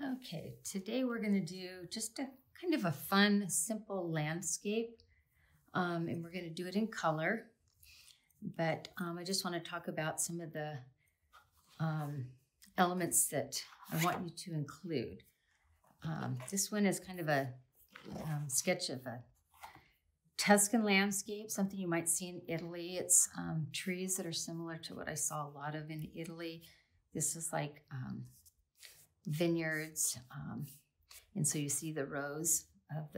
Okay, today we're going to do just a kind of a fun, simple landscape, and we're going to do it in color. But I just want to talk about some of the elements that I want you to include. This one is kind of a sketch of a Tuscan landscape, something you might see in Italy. It's trees that are similar to what I saw a lot of in Italy. This is like vineyards, and so you see the rows of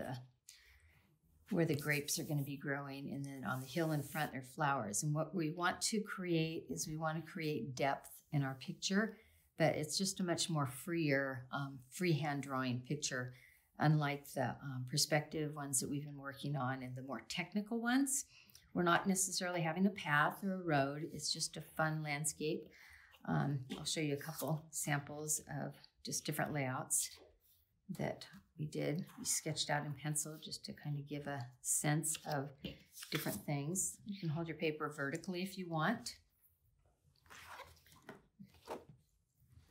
where the grapes are going to be growing, and then on the hill in front are flowers. And what we want to create is we want to create depth in our picture, but it's just a much more freehand drawing picture, unlike the perspective ones that we've been working on and the more technical ones. We're not necessarily having a path or a road. It's just a fun landscape. I'll show you a couple samples of just different layouts that we did. We sketched out in pencil just to kind of give a sense of different things. You can hold your paper vertically if you want.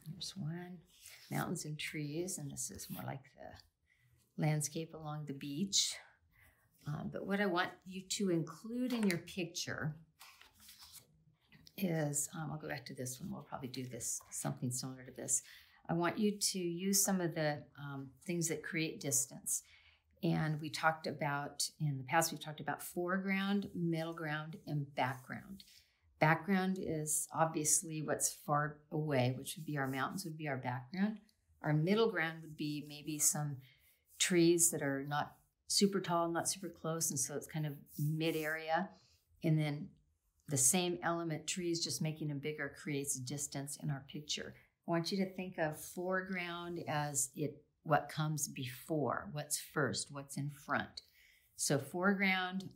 There's one, mountains and trees, and this is more like the landscape along the beach. But what I want you to include in your picture is, I'll go back to this one. We'll probably do this, something similar to this. I want you to use some of the things that create distance. And we talked about, in the past, we've talked about foreground, middle ground, and background. Background is obviously what's far away, which would be our mountains, would be our background. Our middle ground would be maybe some trees that are not super tall, not super close, and so it's kind of mid-area. And then the same element, trees, just making them bigger, creates distance in our picture. I want you to think of foreground as what comes before, what's first, what's in front. So foreground,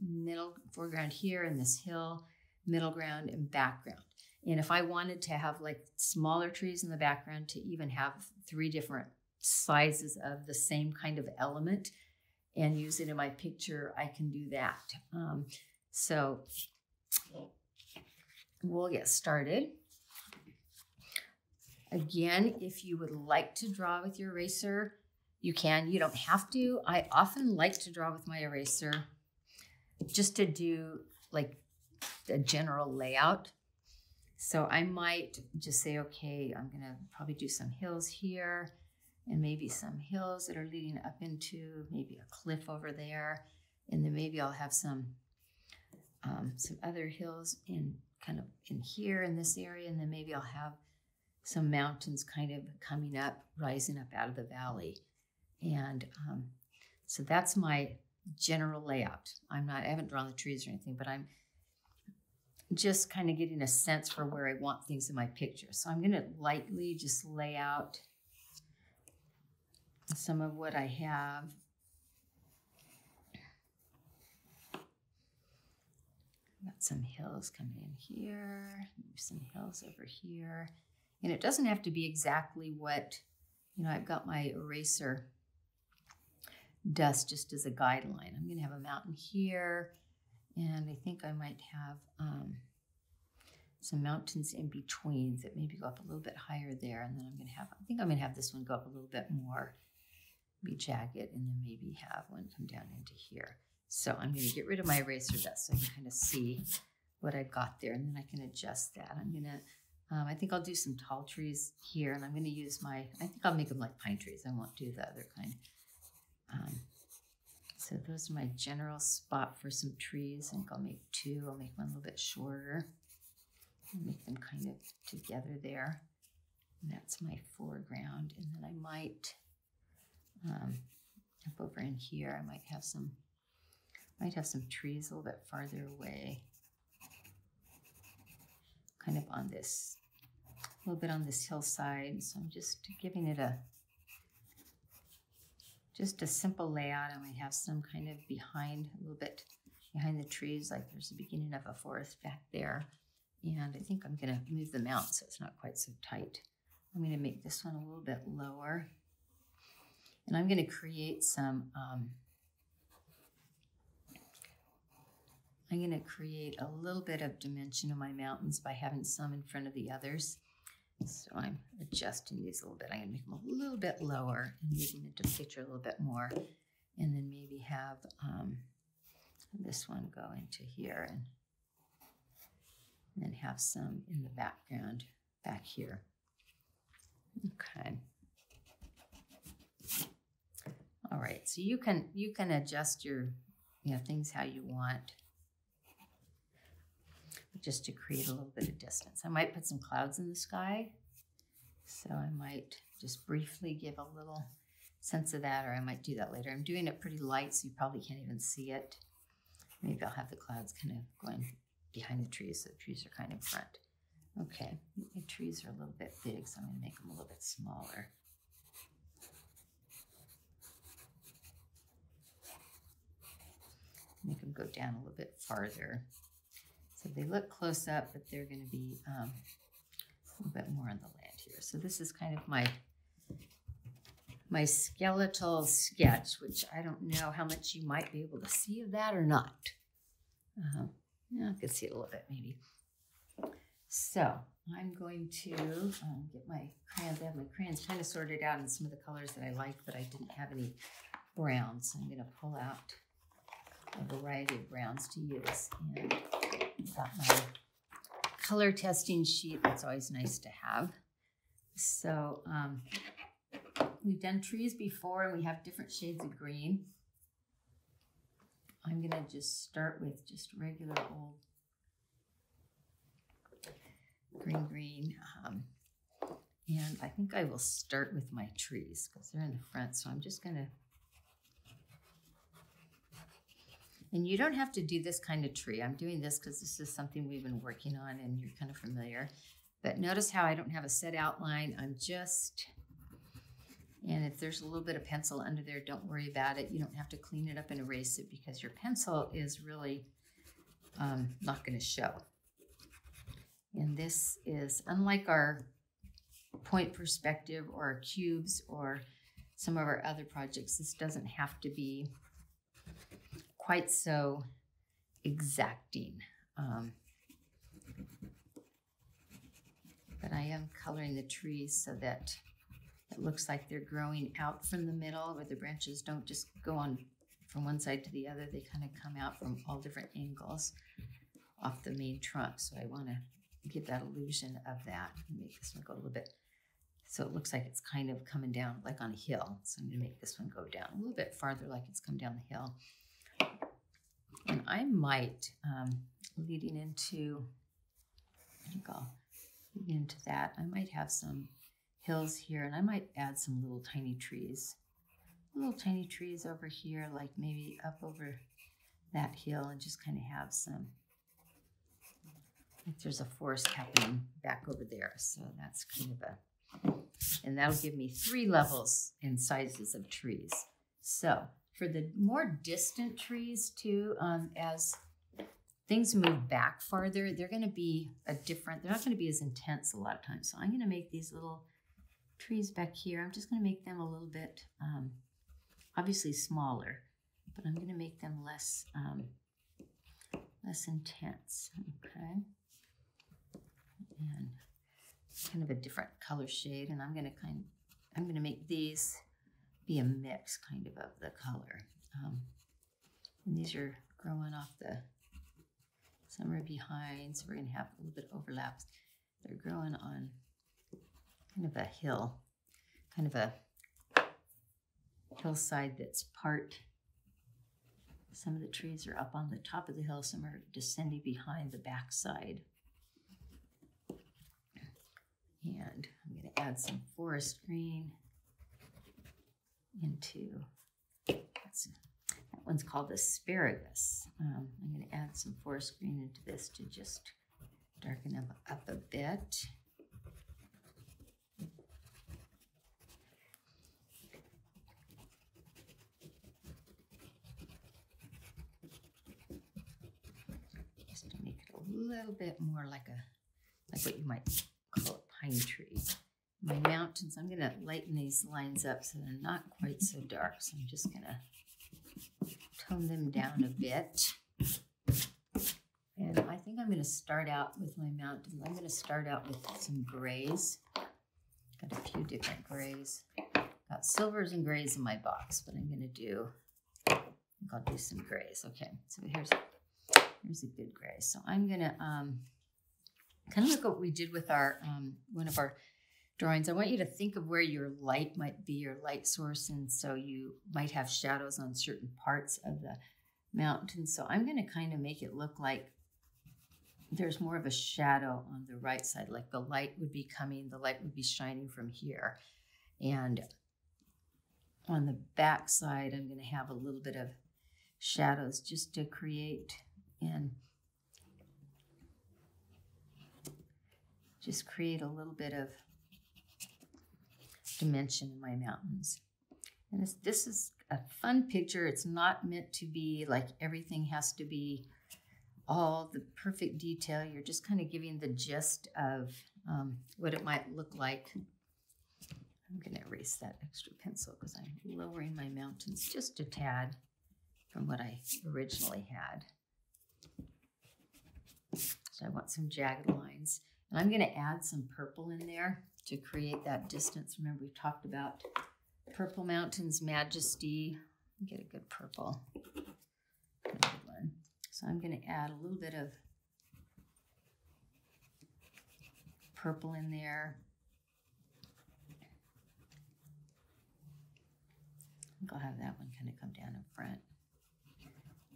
foreground here in this hill, middle ground, and background. And if I wanted to have like smaller trees in the background to even have 3 different sizes of the same kind of element and use it in my picture, I can do that. So we'll get started. Again, if you would like to draw with your eraser, you can. You don't have to. I often like to draw with my eraser just to do like a general layout. So I might just say, okay, I'm going to probably do some hills here and maybe some hills that are leading up into maybe a cliff over there. And then maybe I'll have some other hills in kind of in here in this area. And then maybe I'll have some mountains kind of coming up, rising up out of the valley. And so that's my general layout. I haven't drawn the trees or anything, but I'm just kind of getting a sense for where I want things in my picture. So I'm going to lightly just lay out some of what I have. Got some hills coming in here, some hills over here. And it doesn't have to be exactly what, I've got my eraser dust just as a guideline. I'm going to have a mountain here, and I think I might have some mountains in between that maybe go up a little bit higher there. And then I think I'm going to have this one go up a little bit more, be jagged, and then maybe have one come down into here. So I'm going to get rid of my eraser dust so I can kind of see what I've got there, and then I can adjust that. I'm going to I think I'll do some tall trees here, and I'm going to use I think I'll make them like pine trees. I won't do the other kind. So those are my general spot for some trees. I think I'll make 2. I'll make one a little bit shorter. I'll make them kind of together there. And that's my foreground. And then I might, up over in here, I might have some trees a little bit farther away. Kind of on this, a little bit on this hillside. So I'm just giving it just a simple layout. I might have some kind of a little bit behind the trees, like there's the beginning of a forest back there. And I think I'm going to move the mount so it's not quite so tight. I'm going to make this one a little bit lower. And I'm going to create I'm going to create a little bit of dimension in my mountains by having some in front of the others. So I'm adjusting these a little bit. I'm going to make them a little bit lower and move them into the picture a little bit more. And then maybe have this one go into here and then have some in the background back here. Okay. All right, so you can adjust your things how you want, just to create a little bit of distance. I might put some clouds in the sky, so I might just briefly give a little sense of that, or I might do that later. I'm doing it pretty light, so you probably can't even see it. Maybe I'll have the clouds kind of going behind the trees, so the trees are kind of front. Okay, the trees are a little bit big, so I'm going to make them a little bit smaller. Make them go down a little bit farther. So they look close up, but they're going to be a little bit more on the land here. So this is kind of my skeletal sketch, which I don't know how much you might be able to see of that or not. Yeah, I could see it a little bit maybe. So I'm going to get my crayons. I have my crayons kind of sorted out in some of the colors that I liked, but I didn't have any browns. So I'm going to pull out a variety of browns to use. And I've got my color testing sheet. That's always nice to have. So we've done trees before, and we have different shades of green. I'm going to just start with just regular old green. And I think I will start with my trees because they're in the front. So I'm just going to, and you don't have to do this kind of tree. I'm doing this because this is something we've been working on and you're kind of familiar. But notice how I don't have a set outline. I'm just, and if there's a little bit of pencil under there, don't worry about it. You don't have to clean it up and erase it because your pencil is really not going to show. And this is, unlike our point perspective or our cubes or some of our other projects, this doesn't have to be quite so exacting. But I am coloring the trees so that it looks like they're growing out from the middle, where the branches don't just go on from one side to the other. They kind of come out from all different angles off the main trunk. So I want to give that illusion of that and make this one go a little bit, so it looks like it's kind of coming down like on a hill. So I'm going to make this one go down a little bit farther like it's come down the hill. And I might, leading into that, I might have some hills here, and I might add some little tiny trees over here, like maybe up over that hill, and just kind of have some, like there's a forest happening back over there. So that's kind of and that'll give me 3 levels and sizes of trees. So for the more distant trees too, as things move back farther, they're going to be they're not going to be as intense a lot of times. So I'm going to make these little trees back here. I'm just going to make them a little bit, obviously smaller, but I'm going to make them less intense. Okay. And kind of a different color shade, and I'm going to make these be a mix kind of the color. And these are growing off some are behind, so we're going to have a little bit of overlaps. They're growing on kind of a hill, kind of a hillside that's part. Some of the trees are up on the top of the hill, some are descending behind the backside. And I'm going to add some forest green into, that one's called asparagus. I'm going to add some forest green into this to just darken them up a bit. Just to make it a little bit more like what you might call a pine tree. My mountains, I'm going to lighten these lines up so they're not quite so dark. So I'm just going to tone them down a bit. And I think I'm going to start out with my mountains. I'm going to start out with some grays. Got a few different grays. Got silvers and grays in my box, but I'm going to do, I think I'll do some grays. Okay, so here's a good gray. So I'm going to kind of look at what we did with our one of our drawings. I want you to think of where your light might be, your light source, and so you might have shadows on certain parts of the mountain. So I'm going to kind of make it look like there's more of a shadow on the right side, like the light would be shining from here. And on the back side, I'm going to have a little bit of shadows just to create and just create a little bit of dimension in my mountains. And this is a fun picture. It's not meant to be like everything has to be all the perfect detail. You're just kind of giving the gist of what it might look like. I'm going to erase that extra pencil because I'm lowering my mountains just a tad from what I originally had. So I want some jagged lines. And I'm going to add some purple in there to create that distance. Remember, we talked about Purple Mountains Majesty. Get a good purple. Good one. So I'm going to add a little bit of purple in there. I think I'll have that one kind of come down in front. A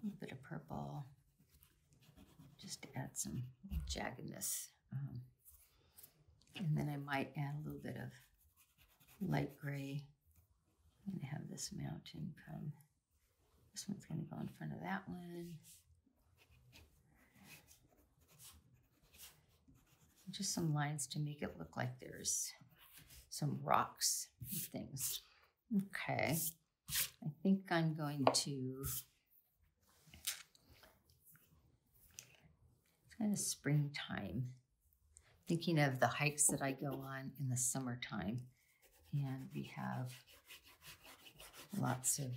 little bit of purple, just to add some jaggedness. And then I might add a little bit of light gray. I'm going to have this mountain come. This one's going to go in front of that one. Just some lines to make it look like there's some rocks and things. Okay, I think I'm going to, it's kind of springtime. Thinking of the hikes that I go on in the summertime, and we have lots of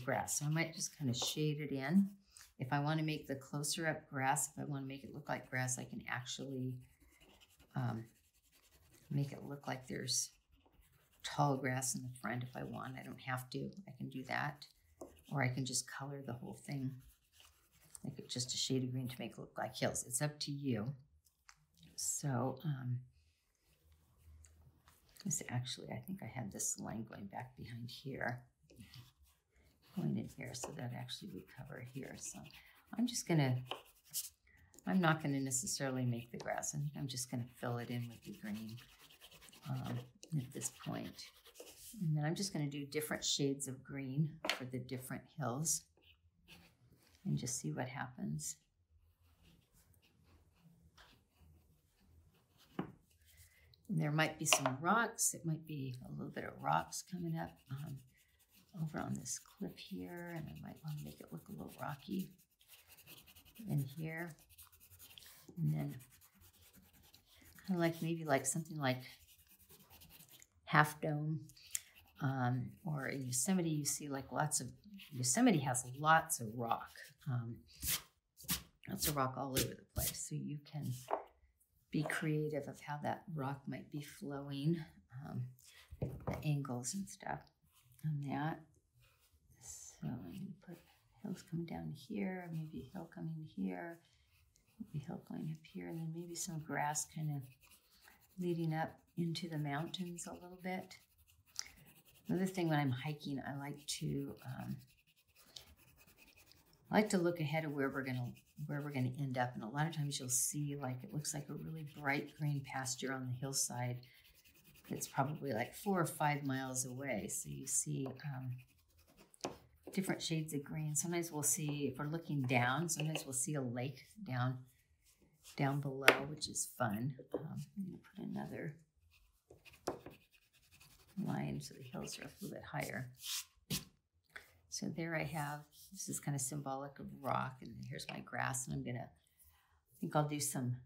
grass. So I might just kind of shade it in. If I want to make the closer up grass, if I want to make it look like grass, I can actually make it look like there's tall grass in the front if I want. I don't have to. I can do that. Or I can just color the whole thing, make it just a shade of green to make it look like hills. It's up to you. So, actually, I think I had this line going back behind here, going in here, so that actually would cover here. So I'm not going to necessarily make the grass. I think I'm just going to fill it in with the green at this point. And then I'm just going to do different shades of green for the different hills and just see what happens. And there might be some rocks. It might be a little bit of rocks coming up over on this cliff here, and I might want to make it look a little rocky in here. And then kind of like maybe like something like Half Dome, or in Yosemite you see like Yosemite has lots of rock. Lots of rock all over the place, so you can be creative of how that rock might be flowing, the angles and stuff on that. So I'm going to put hills coming down here, maybe a hill coming here, maybe a hill going up here, and then maybe some grass kind of leading up into the mountains a little bit. Another thing when I'm hiking, I like to look ahead of where we're gonna end up, and a lot of times you'll see like it looks like a really bright green pasture on the hillside that's probably like 4 or 5 miles away. So you see different shades of green. Sometimes we'll see, if we're looking down, sometimes we'll see a lake down below, which is fun. I'm gonna put another line so the hills are a little bit higher. So there I have, this is kind of symbolic of rock, and here's my grass, and I think I'll do some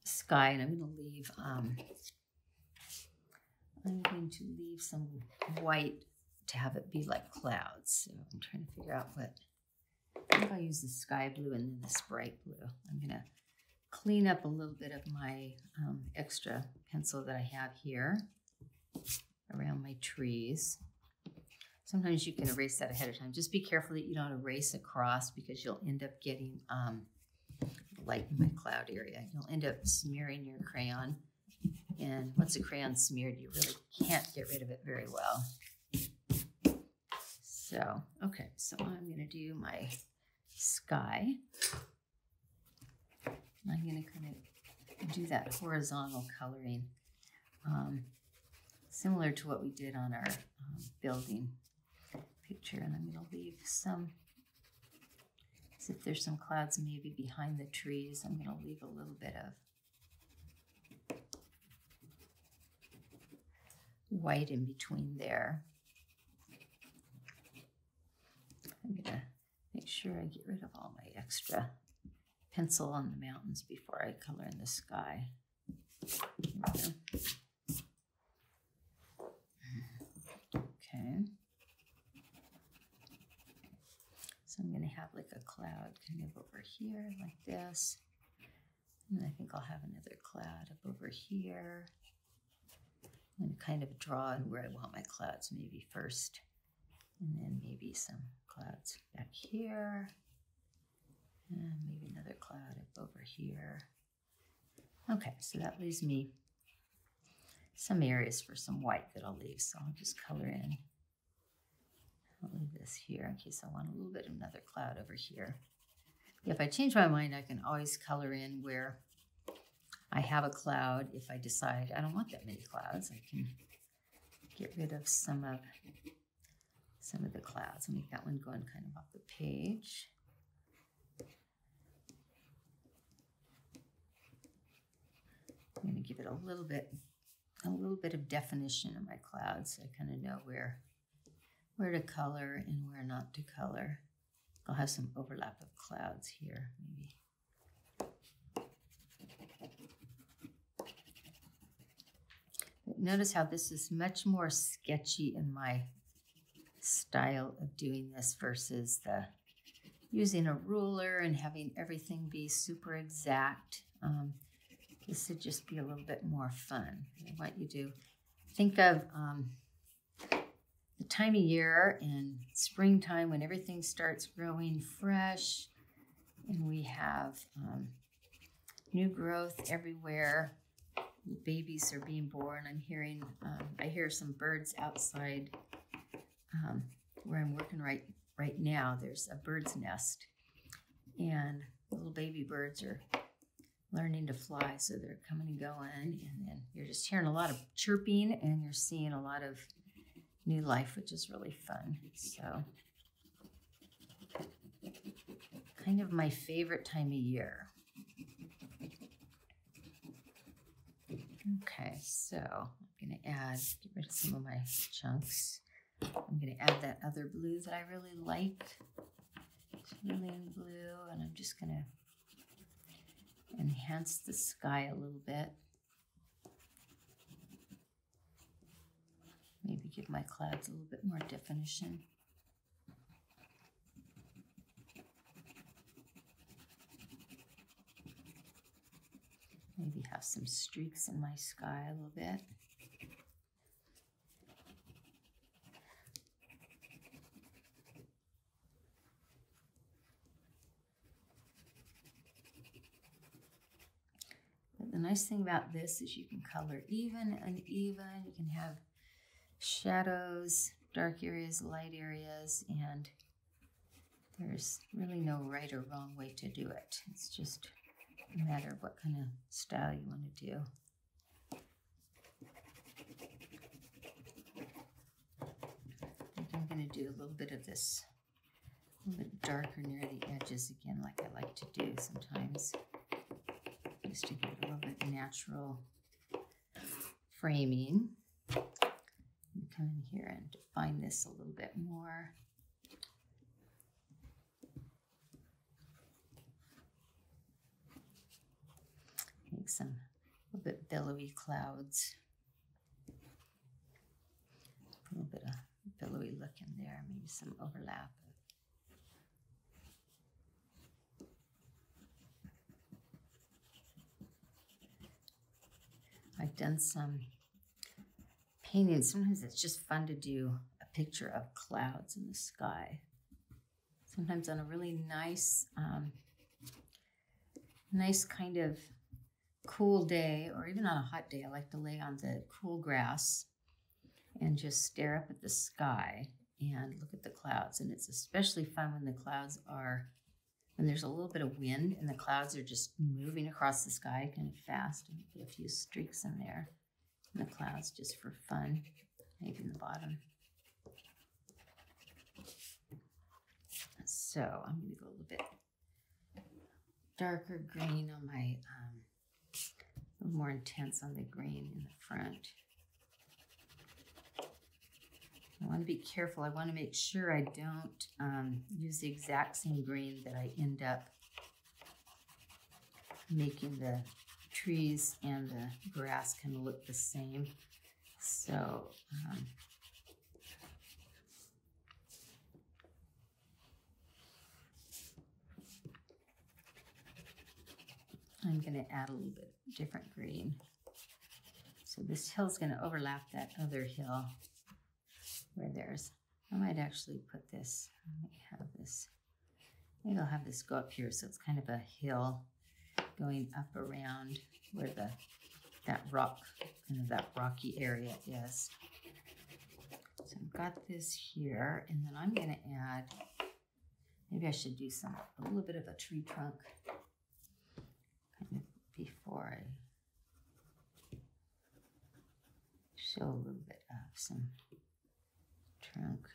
sky, and I'm going to leave some white to have it be like clouds. So I'm trying to figure out what think I'll use the sky blue and then this bright blue. I'm going to clean up a little bit of my extra pencil that I have here around my trees. Sometimes you can erase that ahead of time. Just be careful that you don't erase across because you'll end up getting, like my cloud area, you'll end up smearing your crayon. And once the crayon's smeared, you really can't get rid of it very well. So, okay, so I'm going to do my sky. I'm going to kind of do that horizontal coloring, similar to what we did on our building picture. And I'm going to leave some, as if there's some clouds maybe behind the trees, I'm going to leave a little bit of white in between there. I'm going to make sure I get rid of all my extra pencil on the mountains before I color in the sky. Okay. So I'm going to have like a cloud kind of over here like this. And I think I'll have another cloud up over here. I'm going to kind of draw in where I want my clouds maybe first. And then maybe some clouds back here. And maybe another cloud up over here. Okay, so that leaves me some areas for some white that I'll leave. So I'll just color in. I'll leave this here in case I want a little bit of another cloud over here. If I change my mind, I can always color in where I have a cloud. If I decide I don't want that many clouds, I can get rid of some of the clouds. I'll make that one going kind of off the page. I'm going to give it a little bit of definition in my clouds. So I kind of know where to color and where not to color. I'll have some overlap of clouds here, maybe. But notice how this is much more sketchy in my style of doing this versus the using a ruler and having everything be super exact. This would just be a little bit more fun. I want you to think of the time of year in springtime when everything starts growing fresh and we have new growth everywhere. Babies are being born. I hear some birds outside where I'm working right now. There's a bird's nest and little baby birds are learning to fly, so they're coming and going, and then you're just hearing a lot of chirping and you're seeing a lot of new life, which is really fun. So kind of my favorite time of year. Okay, so I'm going to get rid of some of my chunks. I'm going to add that other blue that I really like, cerulean blue, and I'm just going to enhance the sky a little bit. Maybe give my clouds a little bit more definition. Maybe have some streaks in my sky a little bit. But the nice thing about this is you can color even and uneven. You can have shadows, dark areas, light areas, and there's really no right or wrong way to do it. It's just a matter of what kind of style you want to do. I think I'm going to do a little bit of this, a little bit darker near the edges again, like I like to do sometimes, just to give it a little bit natural framing. Come in here and define this a little bit more. Make some a little bit billowy clouds. A little bit of billowy look in there, maybe some overlap I've done some painting. Sometimes it's just fun to do a picture of clouds in the sky. Sometimes on a really nice, nice kind of cool day, or even on a hot day, I like to lay on the cool grass and just stare up at the sky and look at the clouds. And it's especially fun when the clouds are, when there's a little bit of wind and the clouds are just moving across the sky kind of fast, and put a few streaks in there in the clouds just for fun, maybe in the bottom. So I'm going to go a little bit darker green on my, a little more intense on the green in the front. I want to be careful. I want to make sure I don't use the exact same green that I end up making the trees and the grass kind of look the same. So I'm going to add a little bit different green. So this hill's going to overlap that other hill where there's, I might actually put this, I might have this, maybe I'll have this go up here so it's kind of a hill going up around where that rock, kind of that rocky area is. So I've got this here, and then I'm going to add, maybe I should do a little bit of a tree trunk kind of before I show a little bit of some trunk.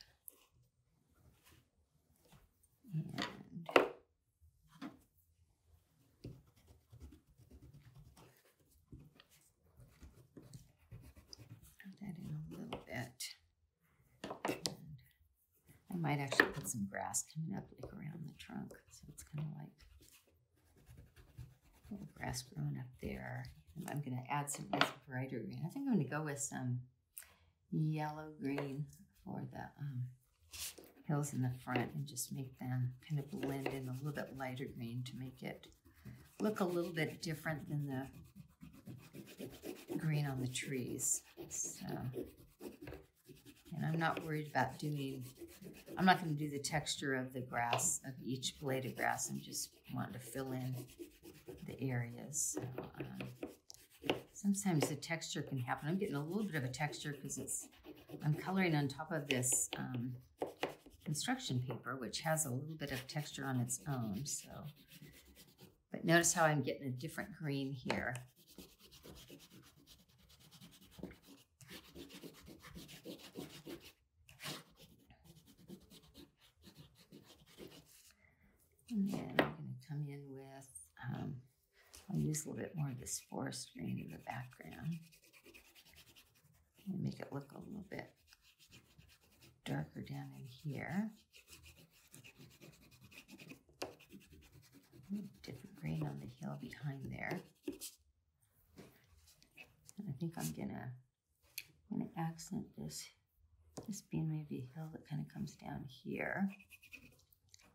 And add that in a little bit. And I might actually put some grass coming up like around the trunk, so it's kind of like a little grass growing up there. And I'm going to add some nice brighter green. I think I'm going to go with some yellow green for the hills in the front and just make them kind of blend in a little bit lighter green to make it look a little bit different than the green on the trees. So, and I'm not worried about doing, I'm not going to do the texture of the grass, of each blade of grass. I'm just wanting to fill in the areas. So, sometimes the texture can happen. I'm getting a little bit of a texture because I'm coloring on top of this construction paper, which has a little bit of texture on its own. So, but notice how I'm getting a different green here. And then I'm going to come in with, I'll use a little bit more of this forest green in the background and make it look a little bit darker down in here. Different green on the hill behind there. And I think I'm gonna accent this being maybe a hill that kind of comes down here.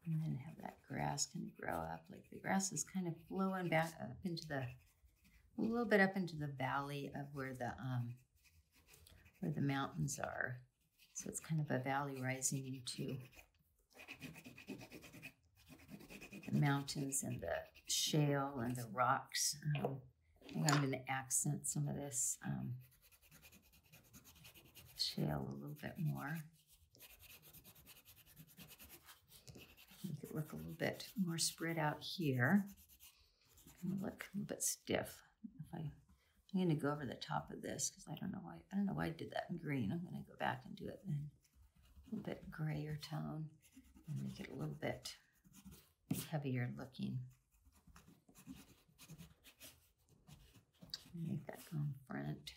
And then have that grass kind of grow up. Like the grass is kind of flowing back up into the, a little bit up into the valley of where the mountains are. So it's kind of a valley rising into the mountains and the shale and the rocks. I think I'm going to accent some of this shale a little bit more. Make it look a little bit more spread out here. It'll look a little bit stiff. I'm going to go over the top of this because I don't know why I did that in green. I'm going to go back and do it in a little bit grayer tone and make it a little bit heavier looking. Make that go in front.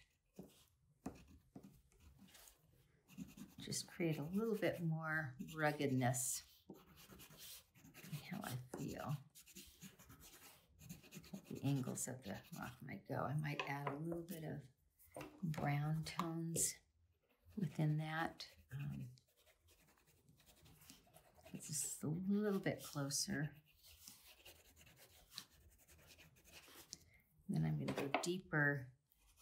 Just create a little bit more ruggedness. How I feel. The angles of the rock might go. I might add a little bit of brown tones within that. It's just a little bit closer. Then I'm going to go deeper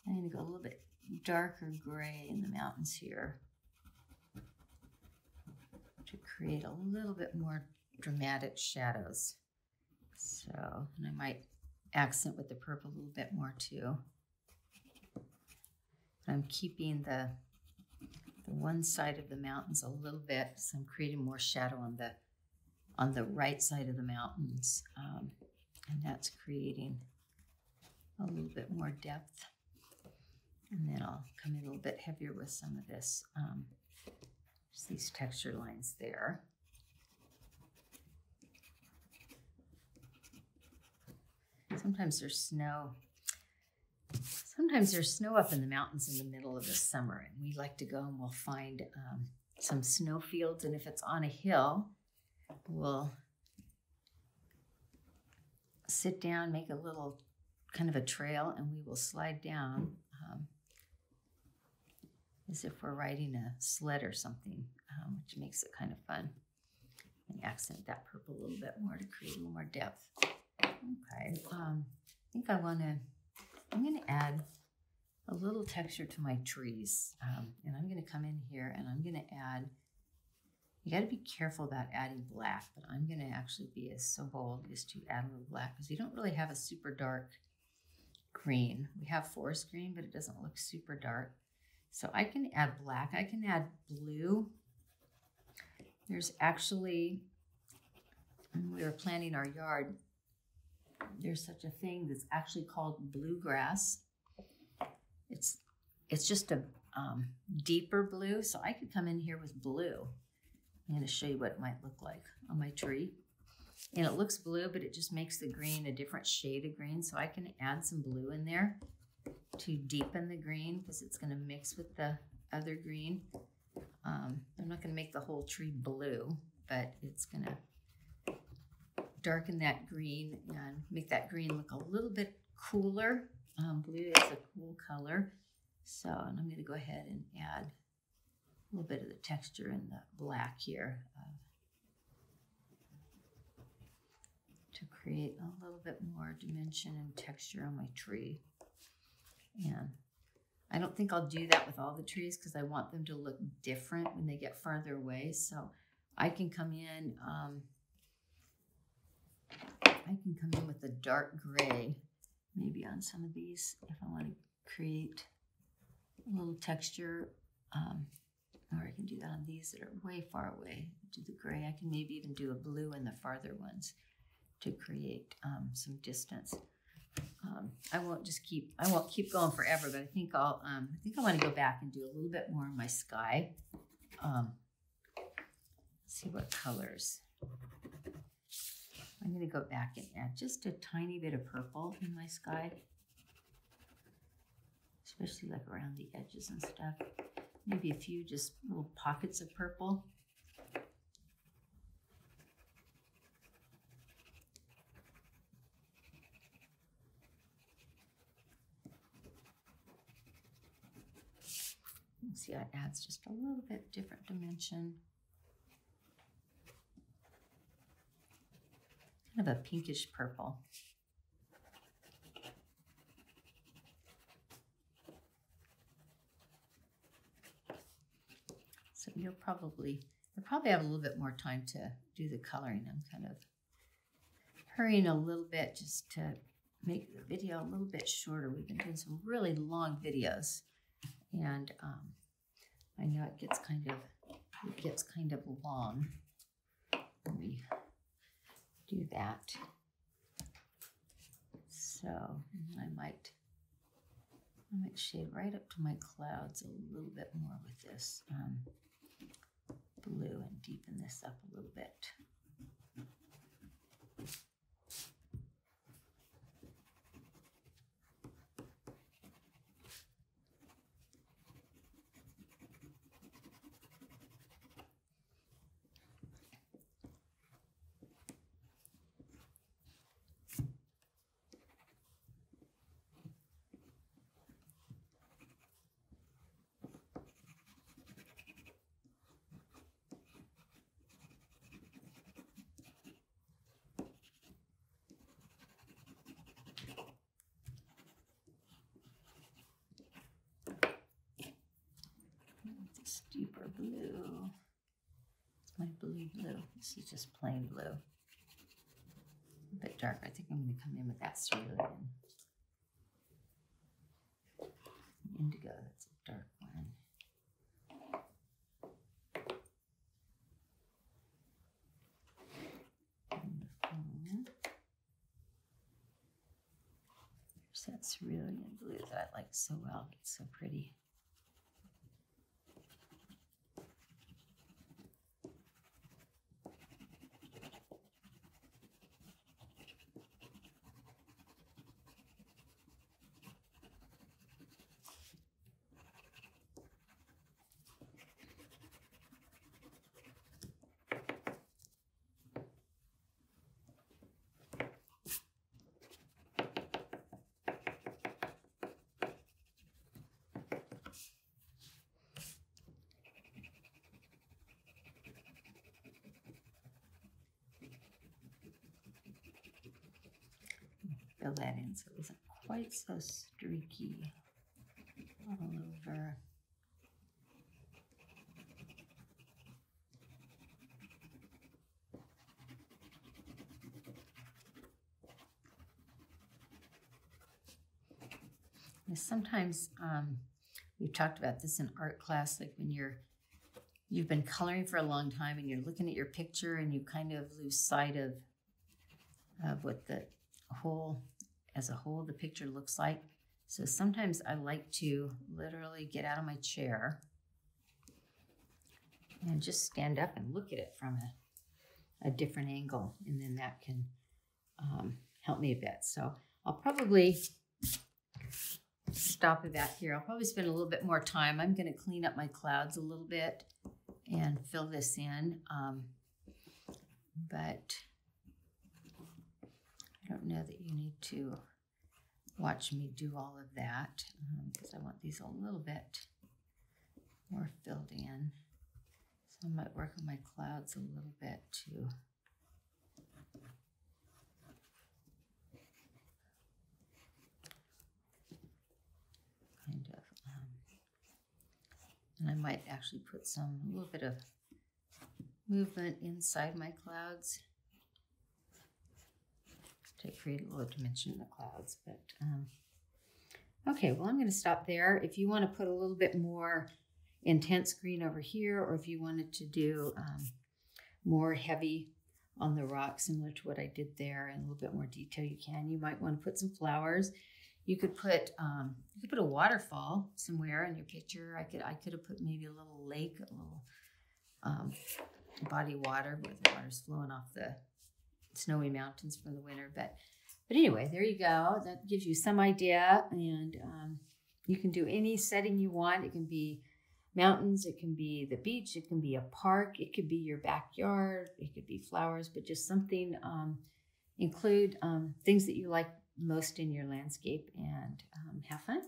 I'm going to go a little bit darker gray in the mountains here to create a little bit more dramatic shadows. So, and I might accent with the purple a little bit more too. I'm keeping the one side of the mountains a little bit, so I'm creating more shadow on the right side of the mountains, and that's creating a little bit more depth. And then I'll come in a little bit heavier with some of this, just these texture lines there. Sometimes there's snow. Sometimes there's snow up in the mountains in the middle of the summer, and we like to go and we'll find some snow fields, and if it's on a hill, we'll sit down, make a little kind of a trail, and we will slide down as if we're riding a sled or something, which makes it kind of fun. And accent that purple a little bit more to create a little more depth. Okay, I think I'm going to add a little texture to my trees, and I'm going to come in here and I'm going to add, you got to be careful about adding black, but I'm going to actually be so bold as to add a little black because we don't really have a super dark green. We have forest green, but it doesn't look super dark. So I can add black, I can add blue. There's actually, when we were planting our yard, there's such a thing that's actually called bluegrass. It's just a deeper blue, so I could come in here with blue. I'm going to show you what it might look like on my tree. And it looks blue, but it just makes the green a different shade of green, so I can add some blue in there to deepen the green because it's going to mix with the other green. I'm not going to make the whole tree blue, but it's going to darken that green and make that green look a little bit cooler. Blue is a cool color. So, and I'm going to go ahead and add a little bit of the texture in the black here to create a little bit more dimension and texture on my tree. And I don't think I'll do that with all the trees because I want them to look different when they get farther away. So I can come in, with a dark gray, maybe on some of these if I want to create a little texture. Or I can do that on these that are way far away. Do the gray. I can maybe even do a blue in the farther ones to create some distance. I won't keep going forever, but I think I want to go back and do a little bit more in my sky. See what colors. I'm going to go back and add just a tiny bit of purple in my sky, especially like around the edges and stuff. Maybe a few just little pockets of purple. See how it adds just a little bit different dimension. Kind of a pinkish purple. So you'll probably have a little bit more time to do the coloring. I'm kind of hurrying a little bit just to make the video a little bit shorter. We've been doing some really long videos, and I know it gets kind of long when we do that. So I might shade right up to my clouds a little bit more with this blue and deepen this up a little bit. blue. It's my blue. This is just plain blue. A bit dark. I think I'm going to come in with that cerulean. Indigo, that's a dark one. There's that cerulean blue that I like so well. It's so pretty. Fill that in so it isn't quite so streaky all over. And sometimes we've talked about this in art class, like when you've been coloring for a long time and you're looking at your picture and you kind of lose sight of what the whole, as a whole, the picture looks like. So sometimes I like to literally get out of my chair and just stand up and look at it from a different angle, and then that can help me a bit. So I'll probably stop at that here. I'll probably spend a little bit more time. I'm going to clean up my clouds a little bit and fill this in, but I don't know that you need to watch me do all of that because I want these a little bit more filled in. So I might work on my clouds a little bit too. Kind of. And I might actually put a little bit of movement inside my clouds to create a little dimension in the clouds. But okay, well, I'm going to stop there. If you want to put a little bit more intense green over here, or if you wanted to do more heavy on the rock, similar to what I did there, and a little bit more detail, you can. You might want to put some flowers. You could put a waterfall somewhere in your picture. I could have put maybe a little lake, a little body of water where the water's flowing off the snowy mountains from the winter. But anyway, there you go. That gives you some idea, and you can do any setting you want. It can be mountains, it can be the beach, it can be a park, it could be your backyard, it could be flowers, but just something, include things that you like most in your landscape, and have fun.